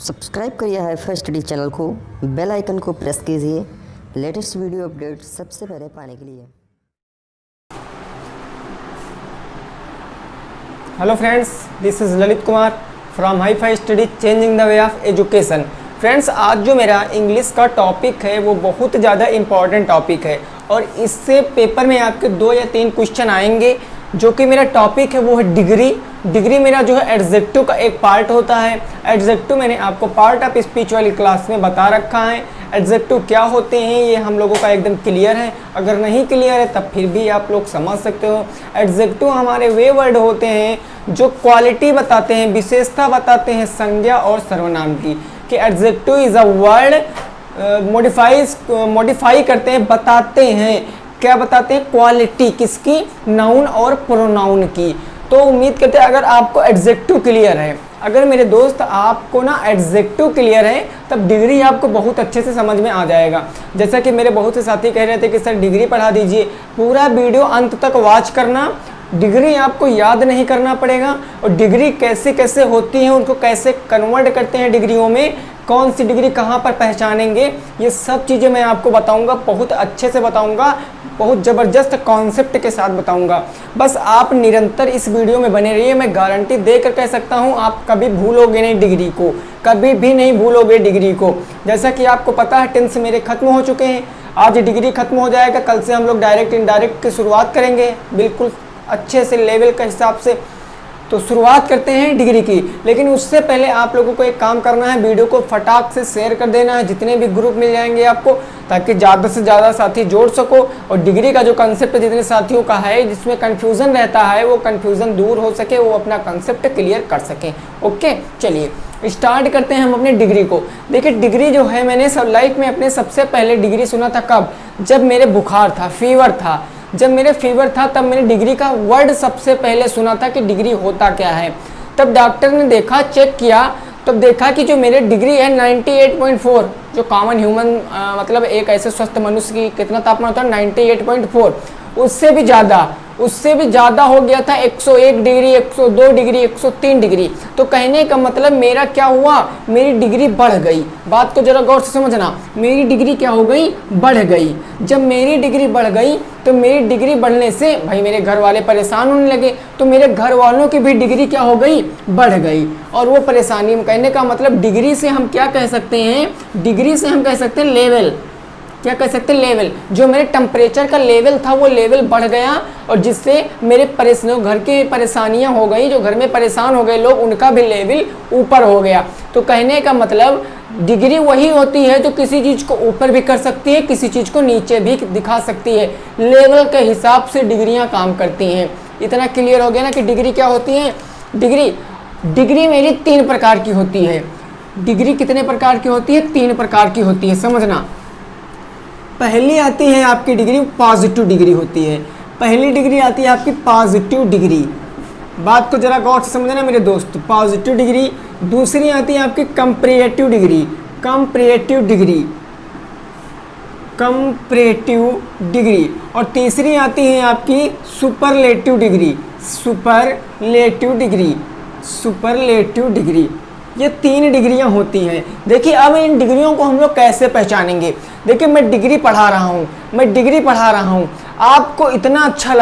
Subscribe करिए hifi study channel को, bell icon को प्रेस कीजिए लेटेस्ट वीडियो अपडेट सबसे पहले पाने के लिए। Hello friends, this is Lalit Kumar from hifi study changing the way of education. Friends, आज जो मेरा इंग्लिश का टॉपिक है वो बहुत ज़्यादा इम्पॉर्टेंट टॉपिक है और इससे पेपर में आपके 2 या 3 क्वेश्चन आएंगे। जो कि मेरा टॉपिक है वो है डिग्री। डिग्री मेरा जो है एडजेक्टिव का एक पार्ट होता है। एडजेक्टिव मैंने आपको पार्ट ऑफ स्पीच वाली क्लास में बता रखा है। एडजेक्टिव क्या होते हैं ये हम लोगों का एकदम क्लियर है। अगर नहीं क्लियर है तब फिर भी आप लोग समझ सकते हो। एडजेक्टिव हमारे वे वर्ड होते हैं जो क्वालिटी बताते हैं, विशेषता बताते हैं संज्ञा और सर्वनाम की। कि adjective is a word modify करते हैं, बताते हैं, क्या बताते हैं? क्वालिटी किसकी? नाउन और प्रोनाउन की। तो उम्मीद करते हैं अगर आपको एडजेक्टिव क्लियर है, अगर मेरे दोस्त आपको ना एडजेक्टिव क्लियर है तब डिग्री आपको बहुत अच्छे से समझ में आ जाएगा। जैसा कि मेरे बहुत से साथी कह रहे थे कि सर डिग्री पढ़ा दीजिए, पूरा वीडियो अंत तक वॉच करना। डिग्री आपको याद नहीं करना पड़ेगा और डिग्री कैसे कैसे होती है, उनको कैसे कन्वर्ट करते हैं डिग्रियों में, कौन सी डिग्री कहाँ पर पहचानेंगे, ये सब चीज़ें मैं आपको बताऊंगा, बहुत अच्छे से बताऊंगा, बहुत ज़बरदस्त कॉन्सेप्ट के साथ बताऊंगा। बस आप निरंतर इस वीडियो में बने रहिए। मैं गारंटी देकर कह सकता हूं आप कभी भूलोगे नहीं डिग्री को, कभी भी नहीं भूलोगे डिग्री को। जैसा कि आपको पता है 10th मेरे खत्म हो चुके हैं, आज डिग्री खत्म हो जाएगा, कल से हम लोग डायरेक्ट इनडायरेक्ट की शुरुआत करेंगे बिल्कुल अच्छे से लेवल के हिसाब से। तो शुरुआत करते हैं डिग्री की, लेकिन उससे पहले आप लोगों को एक काम करना है, वीडियो को फटाक से शेयर कर देना है जितने भी ग्रुप मिल जाएंगे आपको, ताकि ज़्यादा से ज़्यादा साथी जोड़ सको और डिग्री का जो कंसेप्ट जितने साथियों का है जिसमें कन्फ्यूज़न रहता है वो कन्फ्यूज़न दूर हो सके, वो अपना कंसेप्ट क्लियर कर सकें। ओके, चलिए स्टार्ट करते हैं हम अपने डिग्री को। देखिए डिग्री जो है, मैंने सब लाइफ में अपने सबसे पहले डिग्री सुना था कब? जब मेरे बुखार था, फीवर था। जब मेरे फीवर था तब मैंने डिग्री का वर्ड सबसे पहले सुना था कि डिग्री होता क्या है। तब डॉक्टर ने देखा, चेक किया, तब देखा कि जो मेरे डिग्री है 98.4, जो कॉमन ह्यूमन मतलब एक ऐसे स्वस्थ मनुष्य की कितना तापमान होता है 98.4, उससे भी ज़्यादा हो गया था 101 डिग्री, 102 डिग्री, 103 डिग्री। तो कहने का मतलब मेरा क्या हुआ, मेरी डिग्री बढ़ गई। बात को जरा गौर से समझना, मेरी डिग्री क्या हो गई? बढ़ गई। जब मेरी डिग्री बढ़ गई तो मेरी डिग्री बढ़ने से भाई मेरे घर वाले परेशान होने लगे, तो मेरे घर वालों की भी डिग्री क्या हो गई? बढ़ गई। और वो परेशानी, कहने का मतलब डिग्री से हम क्या कह सकते हैं? डिग्री से हम कह सकते हैं लेवल। क्या कह सकते हैं? लेवल। जो मेरे टेम्परेचर का लेवल था वो लेवल बढ़ गया और जिससे मेरे घर के परेशानियां हो गई, जो घर में परेशान हो गए लोग, उनका भी लेवल ऊपर हो गया। तो कहने का मतलब डिग्री वही होती है जो किसी चीज़ को ऊपर भी कर सकती है, किसी चीज़ को नीचे भी दिखा सकती है। लेवल के हिसाब से डिग्रियाँ काम करती हैं। इतना क्लियर हो गया ना कि डिग्री क्या होती है? डिग्री मेरी 3 प्रकार की होती है। डिग्री कितने प्रकार की होती है? 3 प्रकार की होती है, समझना। पहली आती है आपकी डिग्री पॉजिटिव डिग्री होती है। पहली डिग्री आती है आपकी पॉजिटिव डिग्री। बात को जरा गौर से समझना मेरे दोस्त, पॉजिटिव डिग्री। दूसरी आती है आपकी कंपैरेटिव डिग्री, कंपैरेटिव डिग्री। और तीसरी आती है आपकी सुपरलेटिव डिग्री। ये 3 डिग्रियां होती हैं। देखिए अब इन डिग्रियों को हम लोग कैसे पहचानेंगे? देखिए मैं डिग्री पढ़ा रहा हूँ, आपको इतना अच्छा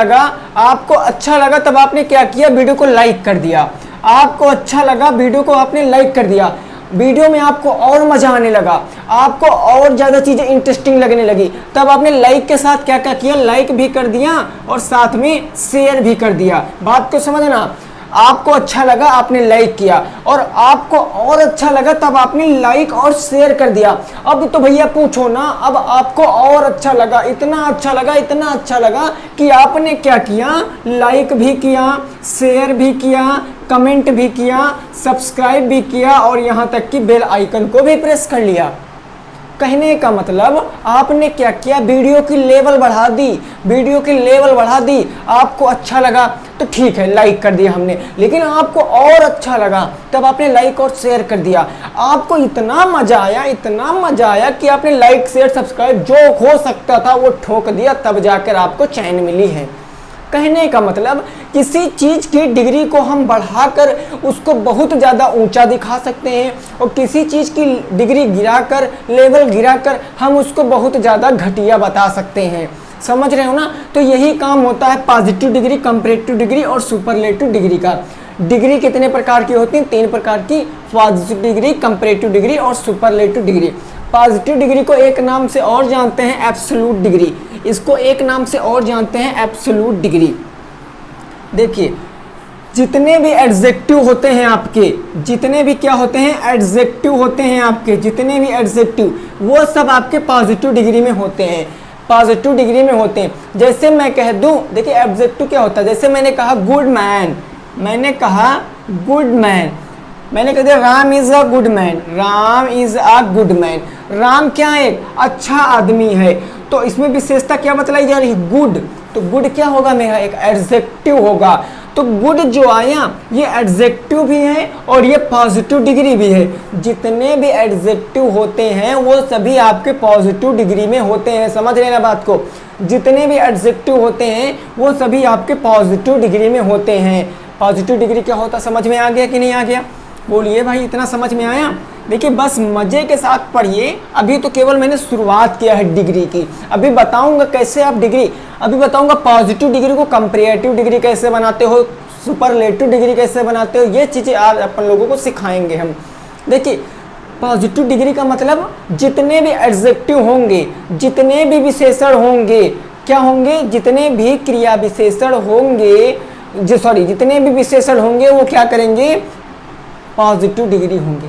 लगा, तब आपने क्या किया? वीडियो को लाइक कर दिया। आपको अच्छा लगा, वीडियो को आपने लाइक कर दिया। वीडियो में आपको और मजा आने लगा, आपको और ज़्यादा चीज़ें इंटरेस्टिंग लगने लगी, तब आपने लाइक के साथ क्या क्या किया? लाइक भी कर दिया और साथ में शेयर भी कर दिया। बात को समझना, आपको अच्छा लगा, आपने लाइक किया, और आपको और अच्छा लगा तब आपने लाइक और शेयर कर दिया। अब तो भैया पूछो ना, अब आपको और अच्छा लगा, इतना अच्छा लगा कि आपने क्या किया? लाइक भी किया, शेयर भी किया, कमेंट भी किया, सब्सक्राइब भी किया और यहाँ तक कि बेल आइकन को भी प्रेस कर लिया। कहने का मतलब आपने क्या किया? वीडियो की लेवल बढ़ा दी। आपको अच्छा लगा तो ठीक है, लाइक कर दिया हमने, लेकिन आपको और अच्छा लगा तब आपने लाइक और शेयर कर दिया। आपको इतना मजा आया कि आपने लाइक शेयर सब्सक्राइब जो हो सकता था वो ठोक दिया, तब जाकर आपको चैन मिली है। कहने का मतलब किसी चीज़ की डिग्री को हम बढ़ाकर उसको बहुत ज़्यादा ऊंचा दिखा सकते हैं और किसी चीज़ की डिग्री गिराकर, लेवल गिराकर हम उसको बहुत ज़्यादा घटिया बता सकते हैं। समझ रहे हो ना? तो यही काम होता है पॉजिटिव डिग्री, कंपैरेटिव डिग्री और सुपरलेटिव डिग्री का। डिग्री कितने प्रकार की होती हैं? 3 प्रकार की, पॉजिटिव डिग्री, कंपैरेटिव डिग्री और सुपरलेटिव डिग्री। पॉजिटिव डिग्री को एक नाम से और जानते हैं एब्सोल्यूट डिग्री, इसको एक नाम से और जानते हैं एब्सोल्यूट डिग्री। देखिए, जितने भी एडजेक्टिव होते हैं आपके, जितने भी क्या होते हैं? एडजेक्टिव होते हैं आपके, जितने भी एडजेक्टिव, वो सब आपके पॉजिटिव डिग्री में होते हैं, पॉजिटिव डिग्री में होते हैं। जैसे मैं कह दूं, देखिए एडजेक्टिव क्या होता है, जैसे मैंने कहा गुड मैन, मैंने कहा गुड मैन, मैंने कह दिया Ram is a good man, Ram is a good man. Ram क्या है? अच्छा आदमी है। तो इसमें विशेषता क्या बतलाई जा रही है? गुड। तो गुड क्या होगा मेरा? एक एडजेक्टिव होगा। तो गुड जो आया ये एडजेक्टिव भी है और ये पॉजिटिव डिग्री भी है। जितने भी एडजेक्टिव होते हैं वो सभी आपके पॉजिटिव डिग्री में होते हैं। समझ रहे ना बात को? जितने भी एडजेक्टिव होते हैं वो सभी आपके पॉजिटिव डिग्री में होते हैं। पॉजिटिव डिग्री क्या होता, समझ में आ गया कि नहीं आ गया? बोलिए भाई, इतना समझ में आया? देखिए बस मजे के साथ पढ़िए, अभी तो केवल मैंने शुरुआत किया है डिग्री की। अभी बताऊंगा कैसे आप डिग्री, अभी बताऊंगा पॉजिटिव डिग्री को कंपैरेटिव डिग्री कैसे बनाते हो, सुपरलेटिव डिग्री कैसे बनाते हो, ये चीज़ें आज अपन लोगों को सिखाएंगे हम। देखिए पॉजिटिव डिग्री का मतलब जितने भी एडजेक्टिव होंगे, जितने भी विशेषण होंगे, क्या होंगे? जितने भी क्रिया विशेषण होंगे, जितने भी विशेषण होंगे वो क्या करेंगे? पॉजिटिव डिग्री होंगे,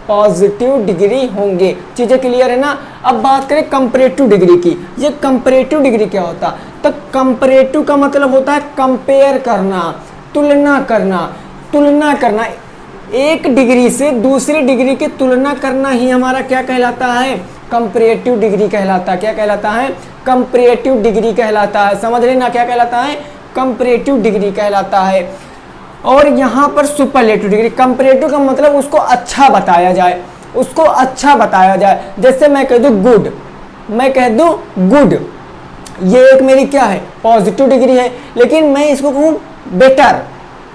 पॉजिटिव डिग्री होंगे। चीजें क्लियर है ना? अब बात करें कंपैरेटिव डिग्री की। ये कंपैरेटिव डिग्री क्या होता? तो कंपैरेटिव का मतलब होता है कंपेयर करना, तुलना करना, तुलना करना। एक डिग्री से दूसरी डिग्री की तुलना करना ही हमारा क्या कहलाता है? कंपैरेटिव डिग्री कहलाता है। क्या कहलाता है? कंपैरेटिव डिग्री कहलाता है। समझ रहे ना? क्या कहलाता है? कंपैरेटिव डिग्री कहलाता है। और यहाँ पर सुपरलेटिव डिग्री, कंपैरेटिव का मतलब उसको अच्छा बताया जाए, उसको अच्छा बताया जाए। जैसे मैं कह दूँ गुड, मैं कह दूँ गुड, ये एक मेरी क्या है? पॉजिटिव डिग्री है। लेकिन मैं इसको कहूँ बेटर,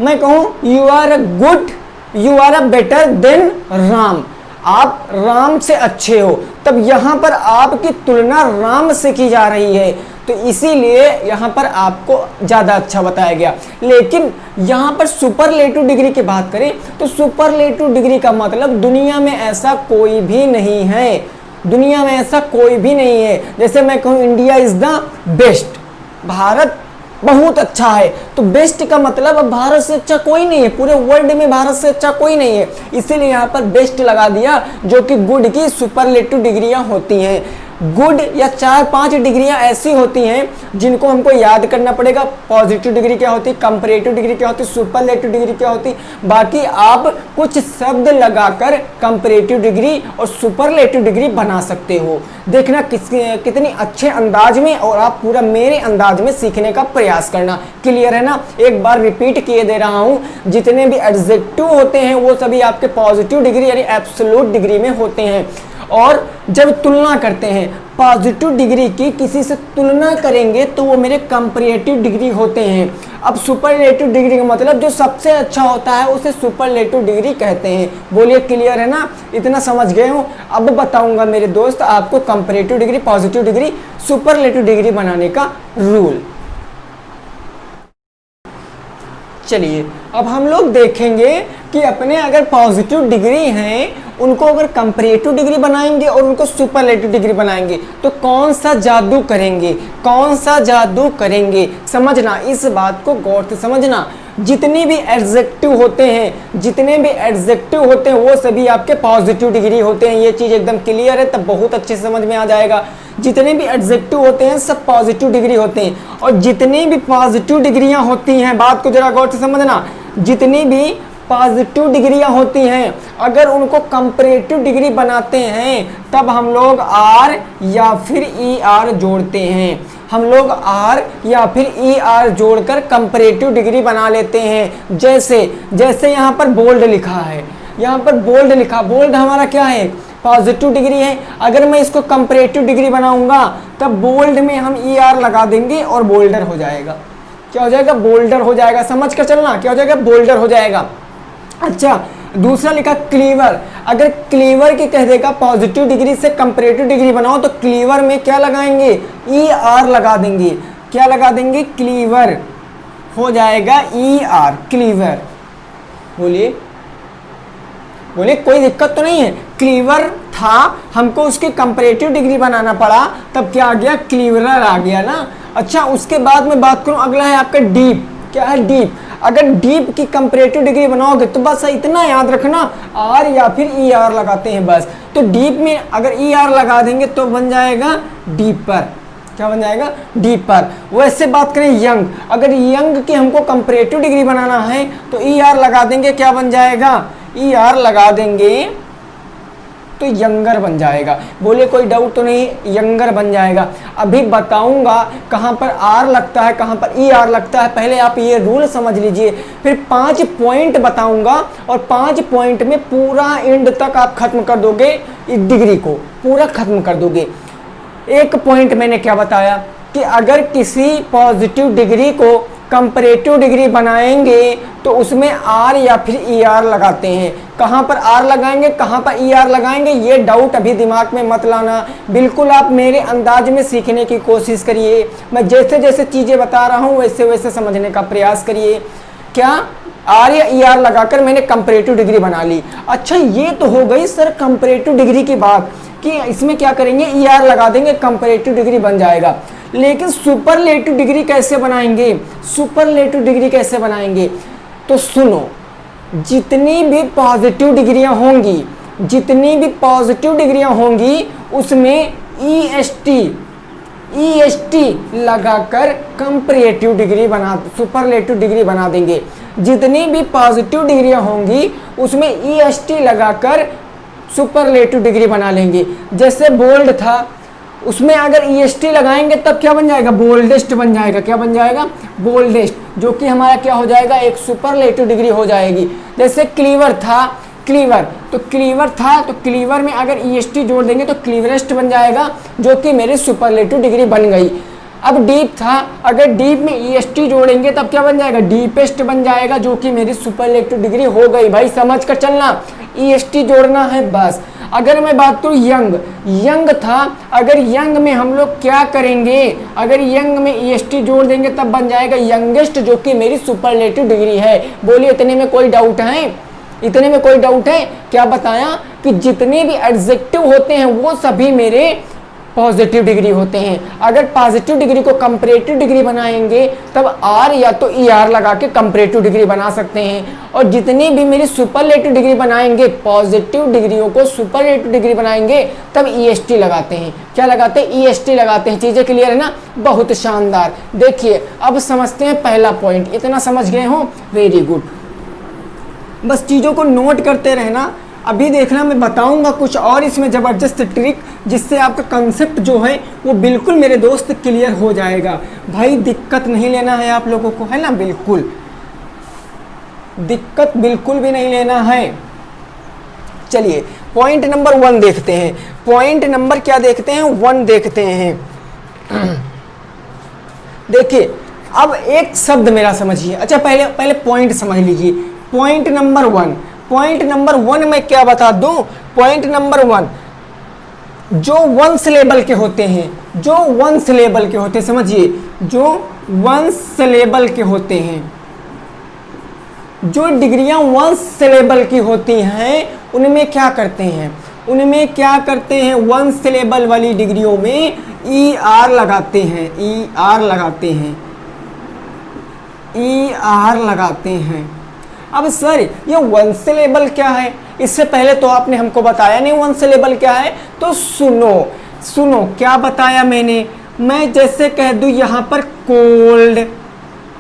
मैं कहूँ you are a good, you are a better than Ram, आप राम से अच्छे हो, तब यहाँ पर आपकी तुलना राम से की जा रही है, तो इसीलिए यहाँ पर आपको ज़्यादा अच्छा बताया गया। लेकिन यहाँ पर सुपरलेटिव डिग्री की बात करें तो सुपरलेटिव डिग्री का मतलब दुनिया में ऐसा कोई भी नहीं है, दुनिया में ऐसा कोई भी नहीं है। जैसे मैं कहूँ India is the best, Bharat बहुत अच्छा है, तो बेस्ट का मतलब अब भारत से अच्छा कोई नहीं है, पूरे वर्ल्ड में भारत से अच्छा कोई नहीं है, इसीलिए यहाँ पर बेस्ट लगा दिया, जो कि गुड की सुपरलेटिव डिग्रियां होती हैं। गुड या 4-5 डिग्रियां ऐसी होती हैं जिनको हमको याद करना पड़ेगा। पॉजिटिव डिग्री क्या होती है, कंपैरेटिव डिग्री क्या होती है, सुपरलेटिव डिग्री क्या होती है। बाकी आप कुछ शब्द लगाकर कंपैरेटिव डिग्री और सुपरलेटिव डिग्री बना सकते हो। देखना कितनी अच्छे अंदाज में, और आप पूरा मेरे अंदाज में सीखने का प्रयास करना। क्लियर है ना? एक बार रिपीट किए दे रहा हूँ, जितने भी एडजेक्टिव होते हैं वो सभी आपके पॉजिटिव डिग्री यानी एब्सोल्यूट डिग्री में होते हैं। और जब तुलना करते हैं पॉजिटिव डिग्री की, किसी से तुलना करेंगे तो वो मेरे कंपैरेटिव डिग्री होते हैं। अब सुपरलेटिव डिग्री का मतलब जो सबसे अच्छा होता है उसे सुपरलेटिव डिग्री कहते हैं। बोलिए क्लियर है ना? इतना समझ गए हो? अब बताऊंगा मेरे दोस्त आपको comparative degree, positive degree, superlative degree बनाने का रूल। चलिए अब हम लोग देखेंगे कि अपने अगर पॉजिटिव डिग्री हैं उनको अगर कंपैरेटिव डिग्री बनाएंगे और उनको सुपरलेटिव डिग्री बनाएंगे तो कौन सा जादू करेंगे, कौन सा जादू करेंगे। समझना, इस बात को गौर से समझना। जितने भी एडजेक्टिव होते हैं, जितने भी एडजेक्टिव होते हैं वो सभी आपके पॉजिटिव डिग्री होते हैं। ये चीज़ एकदम क्लियर है, तब बहुत अच्छे से समझ में आ जाएगा। जितने भी एडजेक्टिव होते हैं सब पॉजिटिव डिग्री होते हैं। और जितनी भी पॉजिटिव डिग्रियां होती हैं, बात को जरा गौर से समझना, जितनी भी पॉजिटिव डिग्रियां होती हैं अगर उनको कंपैरेटिव डिग्री बनाते हैं तब हम लोग आर या फिर ई आर जोड़ते हैं। हम लोग आर या फिर ई आर जोड़कर कंपैरेटिव डिग्री बना लेते हैं। जैसे यहाँ पर बोल्ड लिखा है, यहाँ पर बोल्ड लिखा, बोल्ड हमारा क्या है, पॉजिटिव डिग्री है। अगर मैं इसको कंपैरेटिव डिग्री बनाऊंगा तब बोल्ड में हम ई आर लगा देंगे और बोल्डर हो जाएगा। क्या हो जाएगा, बोल्डर हो जाएगा। समझ कर चलना, क्या हो जाएगा, बोल्डर हो जाएगा। अच्छा, दूसरा लिखा क्लीवर। अगर क्लीवर की कह देगा पॉजिटिव डिग्री से कंपैरेटिव डिग्री बनाओ तो क्लीवर में क्या लगाएंगे, ई आर लगा देंगे। क्या लगा देंगे, क्लीवर हो जाएगा ई आर, क्लीवर। बोलिए बोलिए, कोई दिक्कत तो नहीं है। क्लीवर था, हमको उसकी कंपैरेटिव डिग्री बनाना पड़ा, तब क्या आ गया, क्लीवरर आ गया ना। अच्छा, उसके बाद में बात करूं, अगला है आपका डीप। क्या है, डीप। अगर डीप की कंपैरेटिव डिग्री बनाओगे तो बस इतना याद रखना, आर या फिर ई आर लगाते हैं बस। तो डीप में अगर ई आर लगा देंगे तो बन जाएगा डीपर। क्या बन जाएगा, डीपर। वैसे बात करें यंग, अगर यंग की हमको कंपैरेटिव डिग्री बनाना है तो ई आर लगा देंगे, क्या बन जाएगा, ई आर लगा देंगे तो यंगर बन जाएगा। बोले कोई डाउट तो नहीं, यंगर बन जाएगा। अभी बताऊंगा कहाँ पर आर लगता है, कहाँ पर ई आर लगता है, पहले आप ये रूल समझ लीजिए। फिर 5 पॉइंट बताऊंगा और 5 पॉइंट में पूरा एंड तक आप खत्म कर दोगे, इस डिग्री को पूरा खत्म कर दोगे। एक पॉइंट मैंने क्या बताया कि अगर किसी पॉजिटिव डिग्री को कंपैरेटिव डिग्री बनाएंगे तो उसमें आर या फिर ई आर लगाते हैं। कहाँ पर आर लगाएंगे, कहाँ पर ई आर लगाएंगे, ये डाउट अभी दिमाग में मत लाना। बिल्कुल आप मेरे अंदाज में सीखने की कोशिश करिए। मैं जैसे जैसे चीज़ें बता रहा हूँ वैसे वैसे समझने का प्रयास करिए। क्या आर या ई आर लगाकर मैंने कंपैरेटिव डिग्री बना ली। अच्छा, ये तो हो गई सर कंपैरेटिव डिग्री की बात कि इसमें क्या करेंगे, ई आर लगा देंगे, कंपैरेटिव डिग्री बन जाएगा। लेकिन सुपरलेटिव डिग्री कैसे बनाएंगे, सुपरलेटिव डिग्री कैसे बनाएंगे, तो सुनो, जितनी भी पॉजिटिव डिग्रियां होंगी, जितनी भी पॉजिटिव डिग्रियां होंगी उसमें ईएसटी लगाकर कंपैरेटिव डिग्री सुपरलेटिव डिग्री बना देंगे। जितनी भी पॉजिटिव डिग्रियां होंगी उसमें ईएसटी लगाकर सुपरलेटिव डिग्री बना लेंगे। जैसे बोल्ड था, उसमें अगर ईएसटी लगाएंगे तब क्या बन जाएगा, बोल्डेस्ट बन जाएगा। क्या बन जाएगा, बोल्डेस्ट, जो कि हमारा क्या हो जाएगा, एक सुपरलेटिव डिग्री हो जाएगी। जैसे क्लीवर था, क्लीवर तो क्लीवर था तो क्लीवर में अगर ईएसटी जोड़ देंगे तो क्लीवरेस्ट बन जाएगा, जो कि मेरी सुपरलेटिव डिग्री बन गई। अब डीप था, अगर डीप में ईएसटी जोड़ेंगे तब क्या बन जाएगा, डीपेस्ट बन जाएगा, जो कि मेरी सुपरलेटिव डिग्री हो गई। भाई समझ कर चलना, ईएसटी जोड़ना है बस। अगर मैं बात करूँ यंग, यंग था, अगर यंग में हम लोग क्या करेंगे, अगर यंग में ईएसटी जोड़ देंगे तब बन जाएगा यंगेस्ट, जो कि मेरी सुपरलेटिव डिग्री है। बोलिए इतने में कोई डाउट है, इतने में कोई डाउट है। क्या बताया कि जितने भी एडजेक्टिव होते हैं वो सभी मेरे पॉजिटिव डिग्री होते हैं। अगर पॉजिटिव डिग्री को कंपैरेटिव डिग्री बनाएंगे तब आर या तो ई आर लगा के कंपैरेटिव डिग्री बना सकते हैं, और जितनी भी मेरी सुपरलेटिव डिग्री बनाएंगे, पॉजिटिव डिग्रियों को सुपरलेटिव डिग्री बनाएंगे तब ईएसटी लगाते हैं। क्या लगाते हैं, ईएसटी लगाते हैं। चीजें क्लियर है ना, बहुत शानदार। देखिए अब समझते हैं पहला पॉइंट। इतना समझ गए हो, वेरी गुड। बस चीजों को नोट करते रहना। अभी देखना, मैं बताऊंगा कुछ और इसमें ज़बरदस्त ट्रिक, जिससे आपका कंसेप्ट जो है वो बिल्कुल मेरे दोस्त क्लियर हो जाएगा। भाई दिक्कत नहीं लेना है आप लोगों को, है ना, बिल्कुल दिक्कत बिल्कुल भी नहीं लेना है। चलिए पॉइंट नंबर 1 देखते हैं। पॉइंट नंबर क्या देखते हैं, 1 देखते हैं। देखिए अब एक शब्द मेरा समझिए। अच्छा पहले पॉइंट समझ लीजिए। पॉइंट नंबर 1, पॉइंट नंबर 1 में क्या बता दूं, पॉइंट नंबर 1 जो 1 सिलेबल के होते हैं, जो 1 सिलेबल के होते हैं, समझिए, जो 1 सिलेबल के होते हैं, जो डिग्रियां 1 सिलेबल की होती हैं उनमें क्या करते हैं, उनमें क्या करते हैं, 1 सिलेबल वाली डिग्रियों में ई आर लगाते हैं, ई आर लगाते हैं, ई आर लगाते हैं। अब सर ये 1 सिलेबल क्या है, इससे पहले तो आपने हमको बताया नहीं 1 सिलेबल क्या है। तो सुनो क्या बताया मैंने। मैं जैसे कह दूं यहाँ पर कोल्ड,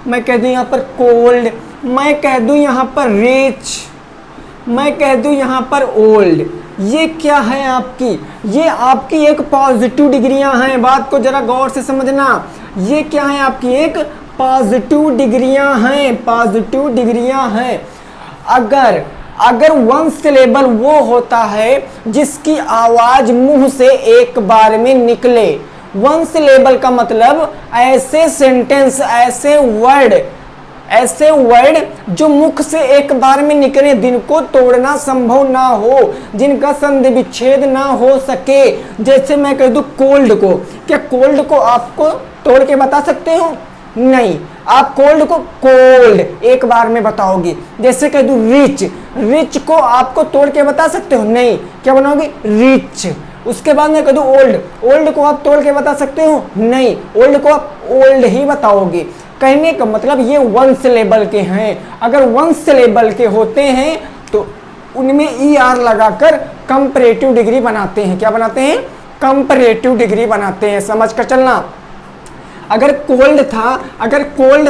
मैं कह दूं यहाँ पर कोल्ड, मैं कह दूं यहाँ पर रिच, मैं कह दूं यहाँ पर ओल्ड, ये क्या है आपकी, ये आपकी एक पॉजिटिव डिग्रियां हैं। बात को जरा गौर से समझना, ये क्या है आपकी एक पॉजिटिव डिग्रियां हैं, पॉजिटिव डिग्रियां हैं। अगर 1 सिलेबल वो होता है जिसकी आवाज मुंह से एक बार में निकले, वन सिलेबल का मतलब ऐसे सेंटेंस, ऐसे वर्ड जो मुख से एक बार में निकले, जिनको तोड़ना संभव ना हो, जिनका संधि विच्छेद ना हो सके। जैसे मैं कह दूं कोल्ड को, क्या कोल्ड को आपको तोड़ के बता सकते हो? नहीं, आप कोल्ड को कोल्ड एक बार में बताओगे। जैसे कह दूं रिच को आपको तोड़ के बता सकते हो? नहीं, क्या बनाओगे? रिच। उसके बाद मैं कह दूं ओल्ड को आप तोड़ के बता सकते हो? नहीं, ओल्ड को आप ओल्ड ही बताओगे। कहने का मतलब ये वन सिलेबल के हैं। अगर वन सिलेबल के होते हैं तो उनमें ER लगाकर कंपैरेटिव डिग्री बनाते हैं। क्या बनाते हैं? कंपैरेटिव डिग्री बनाते हैं। समझ कर चलना। अगर कोल्ड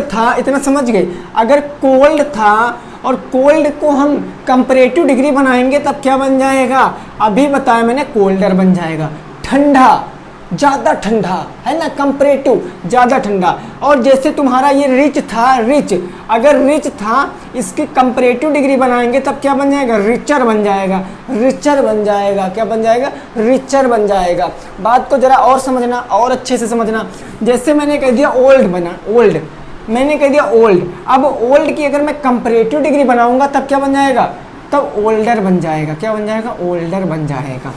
था, इतना समझ गए। अगर कोल्ड था और कोल्ड को हम कंपैरेटिव डिग्री बनाएंगे तब क्या बन जाएगा? अभी बताया मैंने, कोल्डर बन जाएगा। ठंडा, ज़्यादा ठंडा, है ना, कंपैरेटिव ज़्यादा ठंडा। और जैसे तुम्हारा ये रिच था, अगर रिच था, इसकी कंपैरेटिव डिग्री बनाएंगे तब क्या बन जाएगा? रिचर बन जाएगा। क्या बन जाएगा? रिचर बन जाएगा। बात को जरा और समझना, और अच्छे से समझना। जैसे मैंने कह दिया ओल्ड, मैंने कह दिया ओल्ड। अब ओल्ड की अगर मैं कंपैरेटिव डिग्री बनाऊंगा तब क्या बन जाएगा? तब ओल्डर बन जाएगा। क्या बन जाएगा? ओल्डर बन जाएगा।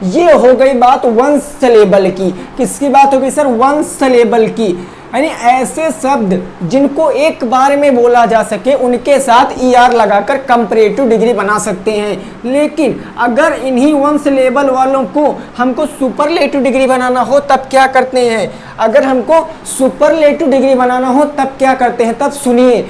ये हो गई बात वन सिलेबल की। किसकी बात हो गई सर? वन सिलेबल की। यानी ऐसे शब्द जिनको एक बार में बोला जा सके, उनके साथ ER लगाकर कंपैरेटिव डिग्री बना सकते हैं। लेकिन अगर इन्हीं वन सिलेबल वालों को हमको सुपरलेटिव डिग्री बनाना हो तब क्या करते हैं? अगर हमको सुपरलेटिव डिग्री बनाना हो तब क्या करते हैं? तब सुनिए,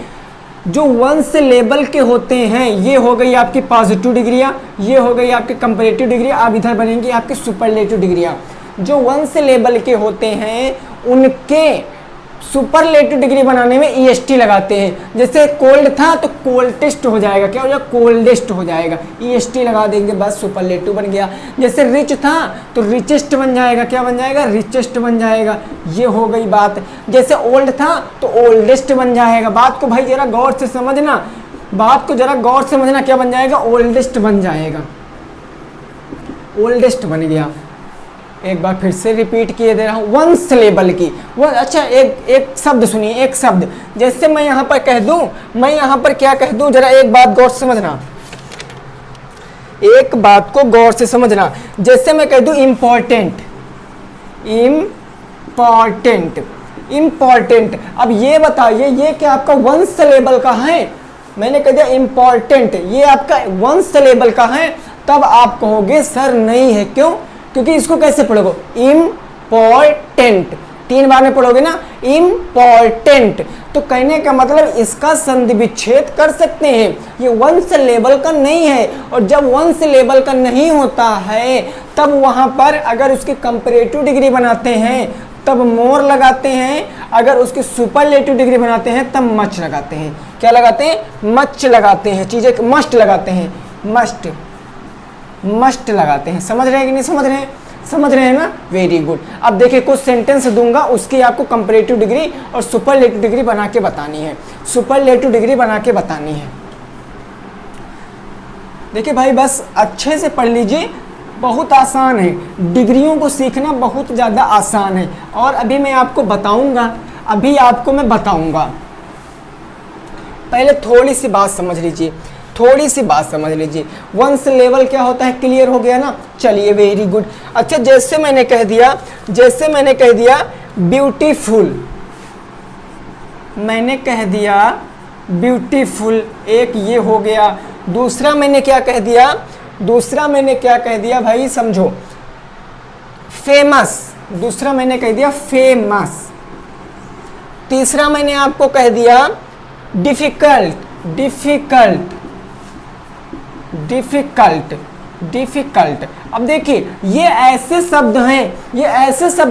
जो वन सिलेबल के होते हैं, ये हो गई आपकी पॉजिटिव डिग्रियाँ, ये हो गई आपकी कंपैरेटिव डिग्री। अब इधर बनेंगी आपकी सुपरलेटिव डिग्रियाँ। जो वन सिलेबल के होते हैं उनके सुपरलेटिव डिग्री बनाने में EST लगाते हैं। जैसे कोल्ड था तो कोल्डेस्ट हो जाएगा। क्या हो जाएगा? कोल्डेस्ट हो जाएगा। EST लगा देंगे, बस सुपरलेटिव बन गया। जैसे रिच था तो रिचेस्ट बन जाएगा। क्या बन जाएगा? रिचेस्ट बन जाएगा। ये हो गई बात। जैसे ओल्ड था तो ओल्डेस्ट बन जाएगा। बात को भाई जरा गौर से समझना, क्या बन जाएगा? ओल्डेस्ट बन जाएगा। ओल्डेस्ट बन गया। एक बार फिर से रिपीट किए दे रहा हूं, वन सिलेबल की। अच्छा, एक शब्द सुनिए, एक शब्द। जैसे मैं यहां पर कह दूं, क्या कह दूं, जरा एक बात गौर से समझना, एक बात को गौर से समझना। जैसे मैं कह दूं इम्पोर्टेंट। अब ये बताइए, ये क्या आपका वन सिलेबल का है? मैंने कह दिया इम्पोर्टेंट, ये आपका वन सिलेबल का है। तब आप कहोगे सर नहीं है। क्यों? क्योंकि इसको कैसे पढ़ोगे? इम्पोर्टेंट, 3 बार में पढ़ोगे ना, इम्पोर्टेंट। तो कहने का मतलब इसका संधि विच्छेद कर सकते हैं। ये वन सिलेबल का नहीं है। और जब वन सिलेबल का नहीं होता है तब वहां पर अगर उसकी कंपैरेटिव डिग्री बनाते हैं तब मोर लगाते हैं। अगर उसकी सुपरलेटिव डिग्री बनाते हैं तब मच लगाते हैं। क्या लगाते हैं? मच लगाते हैं। चीजें मस्ट लगाते हैं, मस्ट लगाते हैं। समझ रहे हैं कि नहीं समझ रहे हैं? समझ रहे हैं ना? Very good. अब देखिए, कुछ सेंटेंस दूंगा, उसकी आपको कंपैरेटिव डिग्री और सुपरलेटिव डिग्री बना के बतानी है। देखिए भाई, बस अच्छे से पढ़ लीजिए, बहुत आसान है। डिग्रियों को सीखना बहुत ज़्यादा आसान है। और अभी मैं आपको बताऊंगा, पहले थोड़ी सी बात समझ लीजिए। वन सिलेबल क्या होता है? क्लियर हो गया ना? चलिए, वेरी गुड। अच्छा, जैसे मैंने कह दिया ब्यूटीफुल, एक ये हो गया। दूसरा मैंने क्या कह दिया भाई, समझो, फेमस। तीसरा मैंने आपको कह दिया डिफिकल्ट। अब देखिए, ये ऐसे शब्द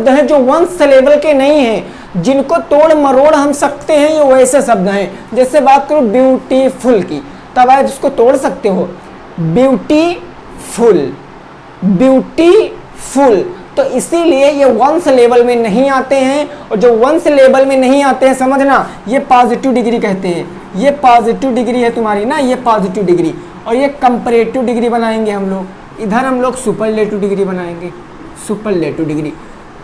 हैं जो वन सिलेबल के नहीं हैं, जिनको तोड़ मरोड़ हम सकते हैं। ये वैसे शब्द हैं। जैसे बात करो ब्यूटीफुल की, तब आप इसको तोड़ सकते हो, ब्यूटीफुल। तो इसीलिए ये वन सिलेबल में नहीं आते हैं। और जो वन सिलेबल में नहीं आते हैं, समझना, ये पॉजिटिव डिग्री कहते हैं। ये पॉजिटिव डिग्री है तुम्हारी ना, ये पॉजिटिव डिग्री। और ये कंपैरेटिव डिग्री बनाएंगे हम लोग। इधर हम लोग सुपरलेटिव डिग्री बनाएंगे,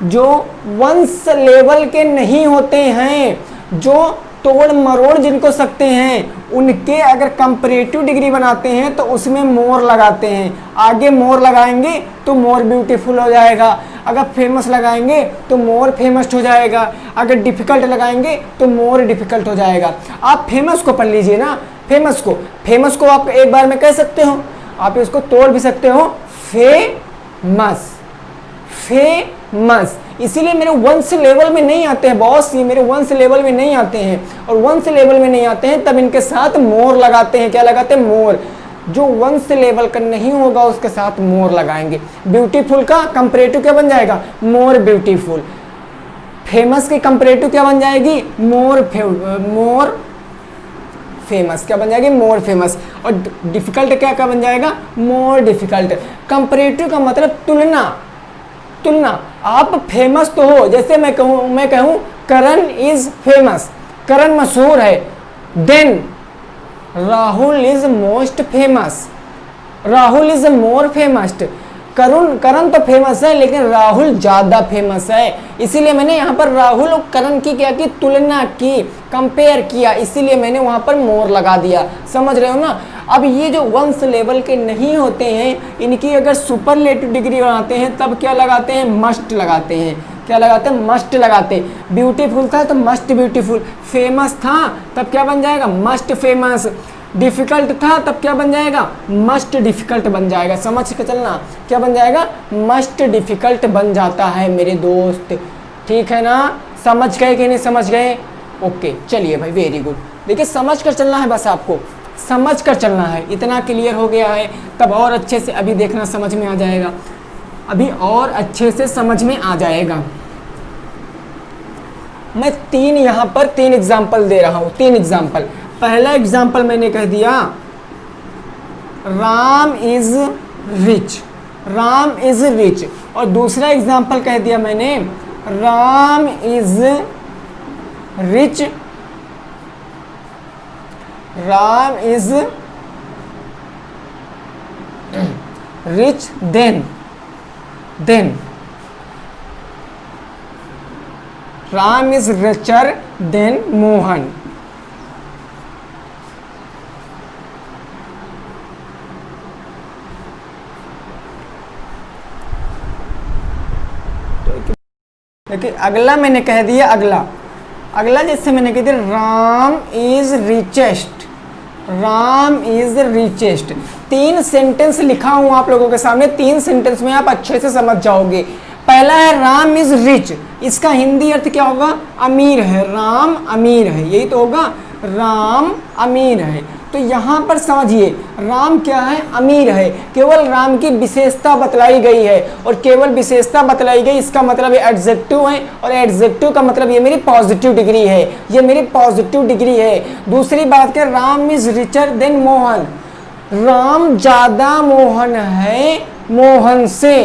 जो वंश लेवल के नहीं होते हैं, जो तोड़ मरोड़ जिनको सकते हैं, उनके अगर कंपैरेटिव डिग्री बनाते हैं तो उसमें मोर लगाते हैं। आगे मोर लगाएंगे तो मोर ब्यूटीफुल हो जाएगा, अगर फेमस लगाएंगे तो मोर फेमस हो जाएगा, अगर डिफिकल्ट लगाएंगे तो मोर डिफिकल्ट हो जाएगा। आप फेमस को पढ़ लीजिए ना, फेमस को आप एक बार में कह सकते हो, आप इसको तोड़ भी सकते हो, फेमस, फेमस। इसीलिए मेरे वंश लेवल में नहीं आते हैं बॉस, ये मेरे वंश लेवल में नहीं आते हैं, और वंश लेवल में नहीं आते हैं तब इनके साथ मोर लगाते हैं। क्या लगाते हैं? मोर। जो वंश लेवल का नहीं होगा उसके साथ मोर लगाएंगे। ब्यूटीफुल का कंपैरेटिव क्या बन जाएगा? More beautiful. फेमस की कंपैरेटिव क्या बन जाएगी? More famous. क्या बन जाएगी? More famous. और डिफिकल्ट क्या बन जाएगा? More difficult. कंपैरेटिव का मतलब तुलना। आप फेमस तो हो, जैसे मैं कहूं करण इज फेमस, करण मशहूर है, then Rahul is most famous, Rahul is more famous. Karan तो फेमस है लेकिन राहुल ज्यादा फेमस है, इसीलिए मैंने यहाँ पर राहुल और करण की क्या की? तुलना की, कंपेयर किया, इसीलिए मैंने वहां पर मोर लगा दिया। समझ रहे हो ना? अब ये जो वंश लेवल के नहीं होते हैं, इनकी अगर सुपरलेटिव डिग्री बनाते हैं तब क्या लगाते हैं? मस्ट लगाते हैं। क्या लगाते हैं? मस्ट लगाते हैं। ब्यूटीफुल था तो मस्ट ब्यूटीफुल, फेमस था तब क्या बन जाएगा? Must famous. डिफिकल्ट था तब क्या बन जाएगा? मस्ट डिफिकल्ट बन जाएगा। समझ के चलना, क्या बन जाएगा? मस्ट डिफिकल्ट बन जाता है मेरे दोस्त। ठीक है ना? समझ गए कि नहीं समझ गए? ओके, चलिए भाई, वेरी गुड। देखिए समझ कर चलना है, बस आपको समझ कर चलना है। इतना क्लियर हो गया है तब और अच्छे से अभी देखना समझ में आ जाएगा, अभी और अच्छे से समझ में आ जाएगा। मैं यहाँ पर तीन एग्जाम्पल दे रहा हूं, तीन एग्जाम्पल। पहला एग्जाम्पल मैंने कह दिया Ram is rich, Ram is rich. और दूसरा एग्जाम्पल कह दिया मैंने Ram is rich, Ram is rich then Ram is richer than Mohan. देखिए अगला मैंने कह दिया, अगला जैसे मैंने कह दिया Ram is richest, Ram is richest. तीन सेंटेंस लिखा हूं आप लोगों के सामने, तीन सेंटेंस में आप अच्छे से समझ जाओगे। पहला है राम इज रिच, इसका हिंदी अर्थ क्या होगा? अमीर है, राम अमीर है, यही तो होगा, राम अमीर है। तो यहाँ पर समझिए राम क्या है? अमीर है। केवल राम की विशेषता बतलाई गई है, और केवल विशेषता बतलाई गई इसका मतलब ये एडजेक्टिव है, और एडजेक्टिव का मतलब ये मेरी पॉजिटिव डिग्री है, ये मेरी पॉजिटिव डिग्री है। दूसरी बात क्या? Ram is richer than Mohan, Ram ज्यादा मोहन है मोहन से,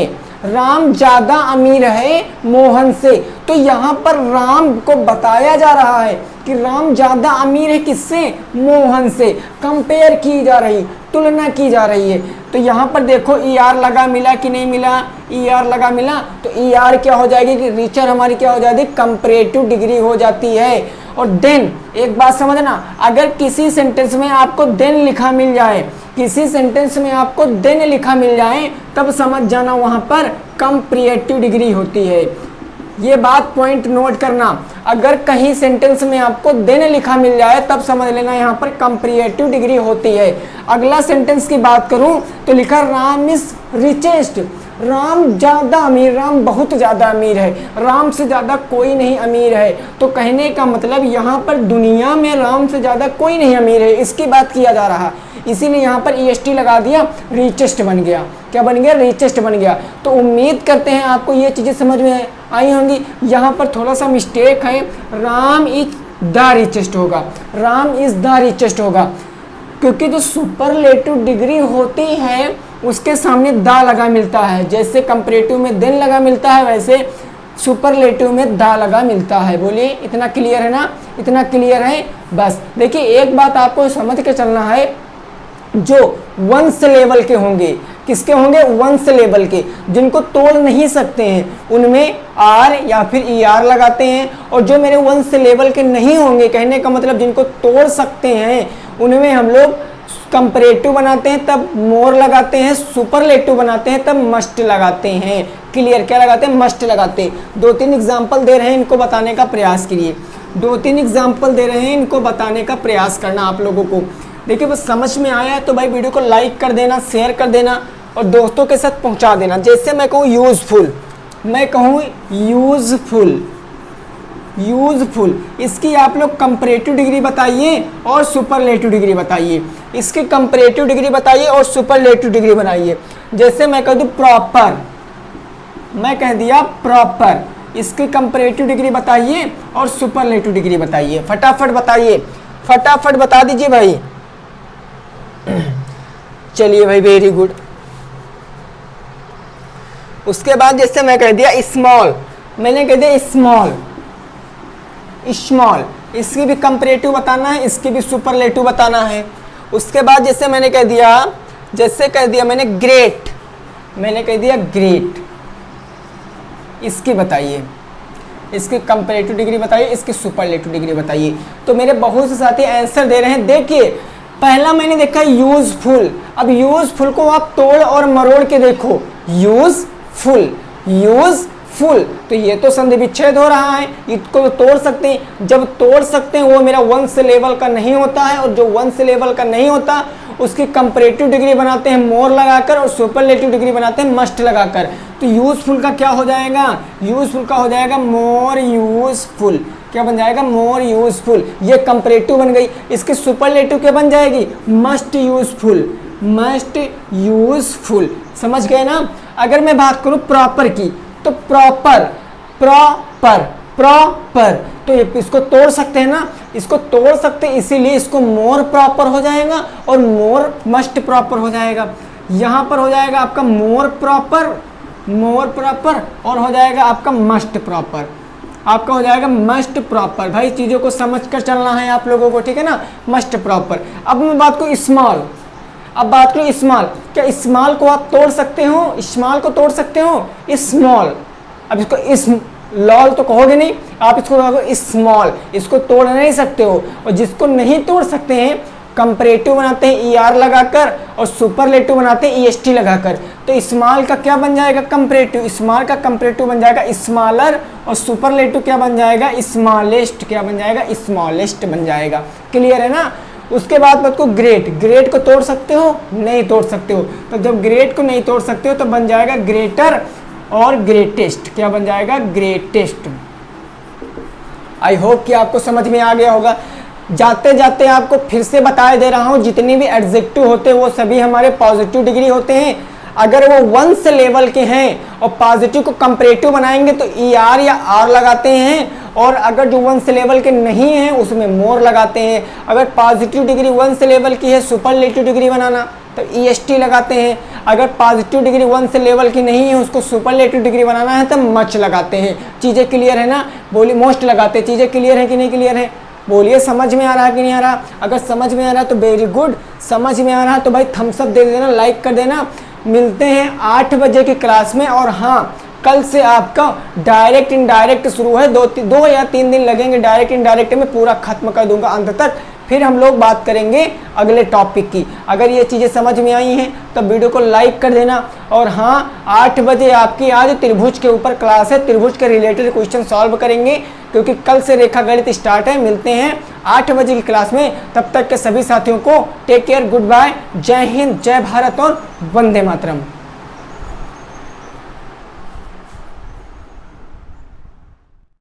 राम ज्यादा अमीर है मोहन से। तो यहाँ पर राम को बताया जा रहा है कि राम ज्यादा अमीर है किससे? मोहन से। कंपेयर की जा रही, तुलना की जा रही है। तो यहाँ पर देखो ER लगा, मिला कि नहीं मिला? ER लगा, मिला। तो ER क्या हो जाएगी कि रिचर हमारी क्या हो जाती है? कंपैरेटिव डिग्री हो जाती है। और देन एक बात समझना, अगर किसी सेंटेंस में आपको देन लिखा मिल जाए, किसी सेंटेंस में आपको देन लिखा मिल जाए, तब समझ जाना वहां पर कंपैरेटिव डिग्री होती है। ये बात पॉइंट नोट करना, अगर कहीं सेंटेंस में आपको देन लिखा मिल जाए तब समझ लेना यहाँ पर कंपैरेटिव डिग्री होती है। अगला सेंटेंस की बात करूं तो लिखा राम इज रिचेस्ट, राम ज्यादा अमीर, राम बहुत ज्यादा अमीर है, राम से ज्यादा कोई नहीं अमीर है। तो कहने का मतलब यहाँ पर दुनिया में राम से ज्यादा कोई नहीं अमीर है, इसकी बात किया जा रहा। इसीलिए यहाँ पर EST लगा दिया, रिचेस्ट बन गया। क्या बन गया? रिचेस्ट बन गया। तो उम्मीद करते हैं आपको ये चीजें समझ में आई होंगी। यहाँ पर थोड़ा सा मिस्टेक है, राम इज द रिचेस्ट होगा, राम इज द रिचेस्ट होगा, क्योंकि जो सुपरलेटिव डिग्री होती है उसके सामने द लगा मिलता है। जैसे कंपैरेटिव में देन लगा मिलता है, वैसे सुपरलेटिव में द लगा मिलता है। बोलिए इतना क्लियर है ना? इतना क्लियर है? बस देखिए एक बात आपको समझ के चलना है, जो वंश लेवल के होंगे, किसके होंगे, वंश लेवल के, जिनको तोड़ नहीं सकते हैं उनमें आर या फिर ई आर लगाते हैं, और जो मेरे वंश लेवल के नहीं होंगे, कहने का मतलब जिनको तोड़ सकते हैं उनमें हम लोग कंपैरेटिव बनाते हैं तब मोर लगाते हैं, सुपरलेटिव बनाते हैं तब मस्ट लगाते हैं। क्लियर, क्या लगाते हैं, मस्ट लगाते हैं। 2-3 एग्जाम्पल दे रहे हैं, इनको बताने का प्रयास करिए। 2-3 एग्जाम्पल दे रहे हैं, इनको बताने का प्रयास करना आप लोगों को। देखिए बस समझ में आया है तो भाई वीडियो को लाइक कर देना, शेयर कर देना और दोस्तों के साथ पहुंचा देना। जैसे मैं कहूँ यूजफुल, मैं कहूँ यूजफुल, यूजफुल, इसकी आप लोग कंपैरेटिव डिग्री बताइए और सुपरलेटिव डिग्री बताइए। इसकी कंपैरेटिव डिग्री बताइए और सुपरलेटिव डिग्री बनाइए। जैसे मैं कह दूँ प्रॉपर, मैं कह दिया प्रॉपर, इसकी कंपैरेटिव डिग्री बताइए और सुपरलेटिव डिग्री बताइए। फटाफट बताइए, फटाफट बता दीजिए भाई। चलिए भाई, वेरी गुड। उसके बाद जैसे मैं कह दिया स्मॉल, मैंने कह दिया स्मॉल, स्मॉल, इसकी भी कंपैरेटिव बताना है, इसकी भी सुपरलेटिव बताना है। उसके बाद जैसे मैंने कह दिया, जैसे कह दिया मैंने ग्रेट, मैंने कह दिया ग्रेट, इसकी बताइए, इसकी कंपैरेटिव डिग्री बताइए, इसकी सुपरलेटिव डिग्री बताइए। तो मेरे बहुत से साथी आंसर दे रहे हैं। देखिए पहला मैंने देखा यूजफुल, अब यूजफुल को आप तोड़ और मरोड़ के देखो, यूजफुल, यूजफुल, तो ये तो संधि विच्छेद हो रहा है, इसको तो तोड़ सकते हैं। जब तोड़ सकते हैं वो मेरा वंश लेवल का नहीं होता है, और जो वंश लेवल का नहीं होता उसकी कंपैरेटिव डिग्री बनाते हैं मोर लगाकर और सुपरलेटिव डिग्री बनाते हैं मस्ट लगाकर। तो यूजफुल का क्या हो जाएगा, यूजफुल का हो जाएगा मोर यूजफुल। क्या बन जाएगा, मोर यूजफुल, ये कंपैरेटिव बन गई। इसकी सुपरलेटिव क्या बन जाएगी, मस्ट यूजफुल, मस्ट यूजफुल। समझ गए ना। अगर मैं बात करूं प्रॉपर की, तो प्रॉपर, प्रॉपर, प्रॉपर, तो इसको तोड़ सकते हैं ना, इसको तोड़ सकते हैं, इसीलिए इसको मोर प्रॉपर हो जाएगा और मोर मस्ट प्रॉपर हो जाएगा। यहां पर हो जाएगा आपका मोर प्रॉपर, मोर प्रॉपर, और हो जाएगा आपका मस्ट प्रॉपर, आपका हो जाएगा मस्ट प्रॉपर। भाई चीज़ों को समझकर चलना है आप लोगों को, ठीक है ना, मस्ट प्रॉपर। अब मैं बात करूँ स्मॉल, अब बात करूँ स्मॉल, क्या स्मॉल को आप तोड़ सकते हो, स्मॉल को तोड़ सकते हो, स्मॉल। अब इसको इस लॉल तो कहोगे नहीं, आप इसको कहोगे स्मॉल, इसको तोड़ नहीं सकते हो। और जिसको नहीं तोड़ सकते हैं कंपैरेटिव बनाते हैं ई आर लगाकर और सुपरलेटिव बनाते हैं EST लगाकर। तो स्मॉल का क्या बन जाएगा, कंपैरेटिव, स्मॉल का कंपैरेटिव बन जाएगा स्मॉलर, और सुपरलेटिव क्या बन जाएगा, स्मॉलेस्ट, क्या बन जाएगा, स्मॉलेस्ट बन जाएगा। क्लियर है ना। उसके बाद बात को ग्रेट, ग्रेट को तोड़ सकते हो, नहीं तोड़ सकते हो। तो जब ग्रेट को नहीं तोड़ सकते हो तो बन जाएगा ग्रेटर और ग्रेटेस्ट, क्या बन जाएगा, ग्रेटेस्ट। आई होप कि आपको समझ में आ गया होगा। जाते जाते आपको फिर से बता दे रहा हूँ, जितने भी एडजेक्टिव होते हैं वो सभी हमारे पॉजिटिव डिग्री होते हैं। अगर वो वंश लेवल के हैं और पॉजिटिव को कंपैरेटिव बनाएंगे तो ई आर या आर लगाते हैं, और अगर जो वंश लेवल के नहीं हैं उसमें मोर लगाते हैं। अगर पॉजिटिव डिग्री वंश लेवल की है, सुपरलेटिव डिग्री बनाना तो EST लगाते हैं। अगर पॉजिटिव डिग्री वंश लेवल की नहीं है, उसको सुपरलेटिव डिग्री बनाना है तो मच लगाते हैं। चीज़ें क्लियर है ना, बोलिए, मोस्ट लगाते हैं। चीज़ें क्लियर है कि नहीं क्लियर है, बोलिए, समझ में आ रहा है कि नहीं आ रहा। अगर समझ में आ रहा है तो वेरी गुड, समझ में आ रहा है तो भाई थम्स अप दे देना, लाइक कर देना। मिलते हैं 8 बजे की क्लास में। और हाँ, कल से आपका डायरेक्ट इनडायरेक्ट शुरू है, 2 या 3 दिन लगेंगे। डायरेक्ट इनडायरेक्ट में पूरा खत्म कर दूंगा अंत तक, फिर हम लोग बात करेंगे अगले टॉपिक की। अगर ये चीज़ें समझ में आई हैं तो वीडियो को लाइक कर देना। और हाँ, 8 बजे आपकी आज त्रिभुज के ऊपर क्लास है, त्रिभुज के रिलेटेड क्वेश्चन सॉल्व करेंगे, क्योंकि कल से रेखा गणित स्टार्ट है। मिलते हैं 8 बजे की क्लास में। तब तक के सभी साथियों को टेक केयर, गुड बाय, जय हिंद, जय भारत और वंदे मातरम।